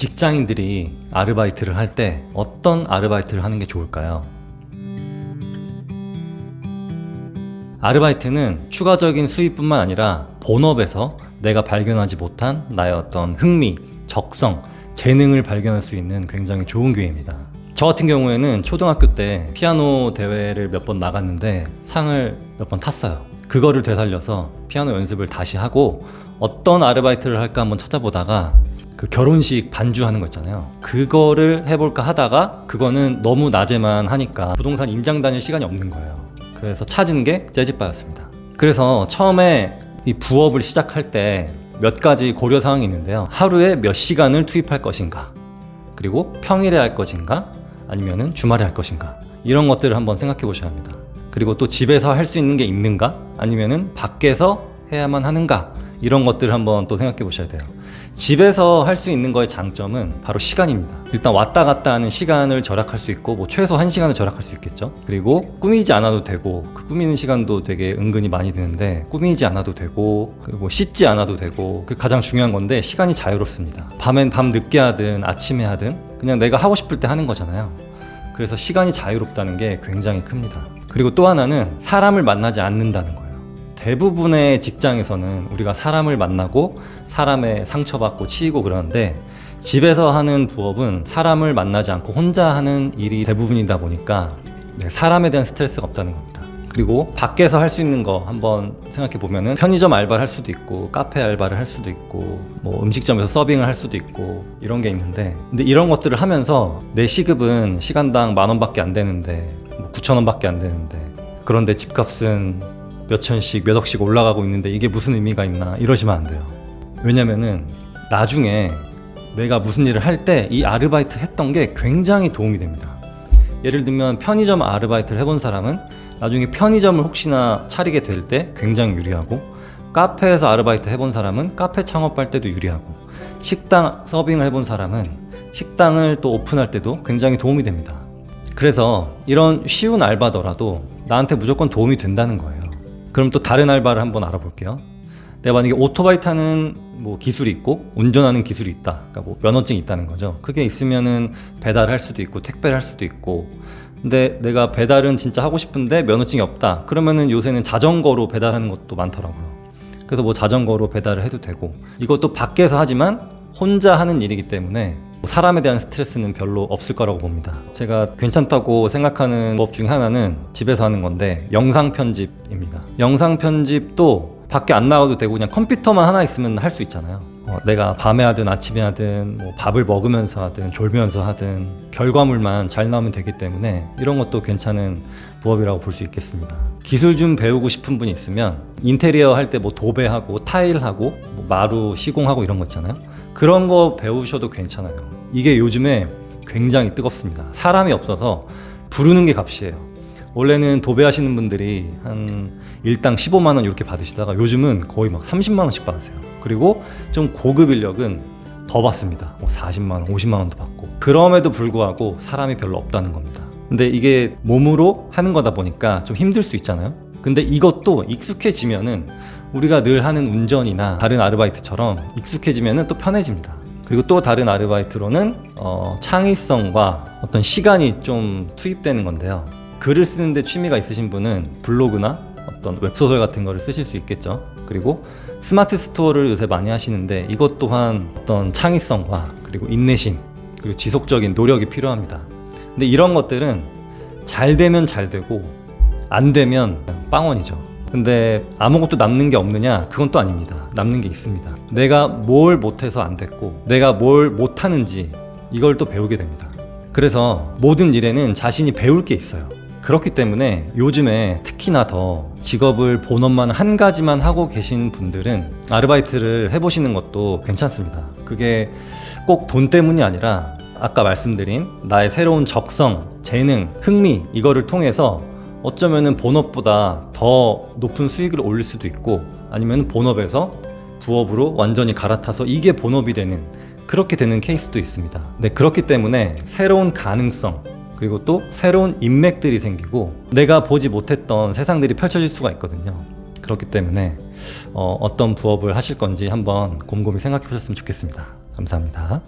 직장인들이 아르바이트를 할 때 어떤 아르바이트를 하는 게 좋을까요? 아르바이트는 추가적인 수입뿐만 아니라 본업에서 내가 발견하지 못한 나의 어떤 흥미, 적성, 재능을 발견할 수 있는 굉장히 좋은 기회입니다. 저 같은 경우에는 초등학교 때 피아노 대회를 몇 번 나갔는데 상을 몇 번 탔어요. 그거를 되살려서 피아노 연습을 다시 하고 어떤 아르바이트를 할까 한번 찾아보다가 그 결혼식 반주하는 거 있잖아요. 그거를 해볼까 하다가 그거는 너무 낮에만 하니까 부동산 임장 다닐 시간이 없는 거예요. 그래서 찾은 게 재즈바였습니다. 그래서 처음에 이 부업을 시작할 때 몇 가지 고려 사항이 있는데요. 하루에 몇 시간을 투입할 것인가, 그리고 평일에 할 것인가, 아니면은 주말에 할 것인가, 이런 것들을 한번 생각해 보셔야 합니다. 그리고 또 집에서 할 수 있는 게 있는가, 아니면은 밖에서 해야만 하는가, 이런 것들을 한번 또 생각해 보셔야 돼요. 집에서 할 수 있는 거의 장점은 바로 시간입니다. 일단 왔다 갔다 하는 시간을 절약할 수 있고, 뭐 최소 1시간을 절약할 수 있겠죠. 그리고 꾸미지 않아도 되고, 그 꾸미는 시간도 되게 은근히 많이 드는데 꾸미지 않아도 되고, 그리고 씻지 않아도 되고, 그 가장 중요한 건데 시간이 자유롭습니다. 밤엔 밤 늦게 하든 아침에 하든 그냥 내가 하고 싶을 때 하는 거잖아요. 그래서 시간이 자유롭다는 게 굉장히 큽니다. 그리고 또 하나는 사람을 만나지 않는다는 거예요. 대부분의 직장에서는 우리가 사람을 만나고 사람의 상처받고 치이고 그러는데, 집에서 하는 부업은 사람을 만나지 않고 혼자 하는 일이 대부분이다 보니까 사람에 대한 스트레스가 없다는 겁니다. 그리고 밖에서 할 수 있는 거 한번 생각해 보면은 편의점 알바를 할 수도 있고, 카페 알바를 할 수도 있고, 뭐 음식점에서 서빙을 할 수도 있고, 이런 게 있는데, 근데 이런 것들을 하면서 내 시급은 시간당 10,000원밖에 안 되는데, 뭐 9,000원밖에 안 되는데, 그런데 집값은 몇 천씩 몇 억씩 올라가고 있는데 이게 무슨 의미가 있나, 이러시면 안 돼요. 왜냐면은 나중에 내가 무슨 일을 할 때 이 아르바이트 했던 게 굉장히 도움이 됩니다. 예를 들면 편의점 아르바이트를 해본 사람은 나중에 편의점을 혹시나 차리게 될 때 굉장히 유리하고, 카페에서 아르바이트 해본 사람은 카페 창업할 때도 유리하고, 식당 서빙을 해본 사람은 식당을 또 오픈할 때도 굉장히 도움이 됩니다. 그래서 이런 쉬운 알바더라도 나한테 무조건 도움이 된다는 거예요. 그럼 또 다른 알바를 한번 알아볼게요. 내가 만약에 오토바이 타는 뭐 기술이 있고 운전하는 기술이 있다, 그러니까 뭐 면허증이 있다는 거죠. 그게 있으면은 배달을 할 수도 있고 택배를 할 수도 있고, 근데 내가 배달은 진짜 하고 싶은데 면허증이 없다, 그러면은 요새는 자전거로 배달하는 것도 많더라고요. 그래서 뭐 자전거로 배달을 해도 되고, 이것도 밖에서 하지만 혼자 하는 일이기 때문에 사람에 대한 스트레스는 별로 없을 거라고 봅니다. 제가 괜찮다고 생각하는 법 중에 하나는 집에서 하는 건데, 영상 편집입니다. 영상 편집도 밖에 안 나가도 되고 그냥 컴퓨터만 하나 있으면 할 수 있잖아요. 내가 밤에 하든 아침에 하든 뭐 밥을 먹으면서 하든 졸면서 하든 결과물만 잘 나오면 되기 때문에 이런 것도 괜찮은 부업이라고 볼 수 있겠습니다. 기술 좀 배우고 싶은 분이 있으면 인테리어 할 때 뭐 도배하고 타일하고 뭐 마루 시공하고 이런 거 있잖아요. 그런 거 배우셔도 괜찮아요. 이게 요즘에 굉장히 뜨겁습니다. 사람이 없어서 부르는 게 값이에요. 원래는 도배하시는 분들이 한 일당 15만 원 이렇게 받으시다가 요즘은 거의 막 30만 원씩 받으세요. 그리고 좀 고급 인력은 더 받습니다. 뭐 40만 원, 50만 원도 받고. 그럼에도 불구하고 사람이 별로 없다는 겁니다. 근데 이게 몸으로 하는 거다 보니까 좀 힘들 수 있잖아요. 근데 이것도 익숙해지면은 우리가 늘 하는 운전이나 다른 아르바이트처럼 익숙해지면은 또 편해집니다. 그리고 또 다른 아르바이트로는 창의성과 어떤 시간이 좀 투입되는 건데요. 글을 쓰는데 취미가 있으신 분은 블로그나 어떤 웹소설 같은 거를 쓰실 수 있겠죠. 그리고 스마트 스토어를 요새 많이 하시는데, 이것 또한 어떤 창의성과 그리고 인내심, 그리고 지속적인 노력이 필요합니다. 근데 이런 것들은 잘 되면 잘 되고 안 되면 빵원이죠. 근데 아무것도 남는 게 없느냐? 그건 또 아닙니다. 남는 게 있습니다. 내가 뭘 못해서 안 됐고 내가 뭘 못하는지 이걸 또 배우게 됩니다. 그래서 모든 일에는 자신이 배울 게 있어요. 그렇기 때문에 요즘에 특히나 더 직업을 본업만 한 가지만 하고 계신 분들은 아르바이트를 해보시는 것도 괜찮습니다. 그게 꼭 돈 때문이 아니라 아까 말씀드린 나의 새로운 적성, 재능, 흥미, 이거를 통해서 어쩌면은 본업보다 더 높은 수익을 올릴 수도 있고, 아니면 본업에서 부업으로 완전히 갈아타서 이게 본업이 되는, 그렇게 되는 케이스도 있습니다. 네, 그렇기 때문에 새로운 가능성, 그리고 또 새로운 인맥들이 생기고 내가 보지 못했던 세상들이 펼쳐질 수가 있거든요. 그렇기 때문에 어떤 부업을 하실 건지 한번 곰곰이 생각해 보셨으면 좋겠습니다. 감사합니다.